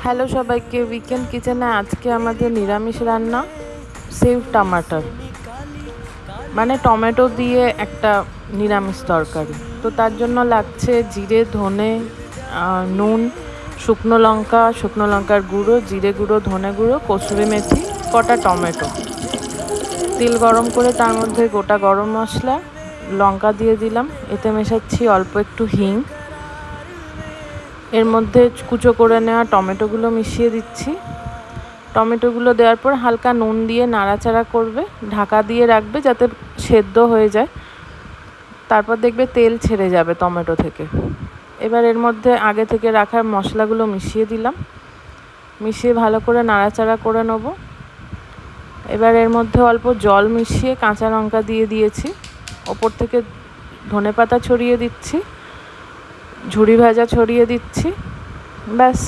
Hello সবাইকে, weekend কিচেনে আজকে আমাদের নিরামিষ রান্না সেভ টমাটার, মানে টমেটো দিয়ে একটা নিরামিষ তরকারি। তো তার জন্য লাগছে জিরে, ধনে, নুন, শুকনো লঙ্কার গুঁড়ো, জিরে গুঁড়ো, ধনে গুঁড়ো, কসুরি মেথি, কটা টমেটো। তেল গরম করে তার মধ্যে গোটা গরম মশলা, লঙ্কা দিয়ে দিলাম। এতে মেশাচ্ছি অল্প একটু হিং। এর মধ্যে কুচো করে নেওয়া টমেটোগুলো মিশিয়ে দিচ্ছি। টমেটোগুলো দেওয়ার পর হালকা নুন দিয়ে নাড়াচাড়া করবে, ঢাকা দিয়ে রাখবে যাতে সেদ্ধ হয়ে যায়। তারপর দেখবে তেল ছেড়ে যাবে টমেটো থেকে। এবার এর মধ্যে আগে থেকে রাখা মশলাগুলো মিশিয়ে দিলাম, মিশিয়ে ভালো করে নাড়াচাড়া করে নেব। এবার এর মধ্যে অল্প জল মিশিয়ে কাঁচা লঙ্কা দিয়ে দিয়েছি, ওপর থেকে ধনেপাতা ছড়িয়ে দিচ্ছি, ঝুরি ভাজা ছড়িয়ে দিচ্ছি। ব্যাস।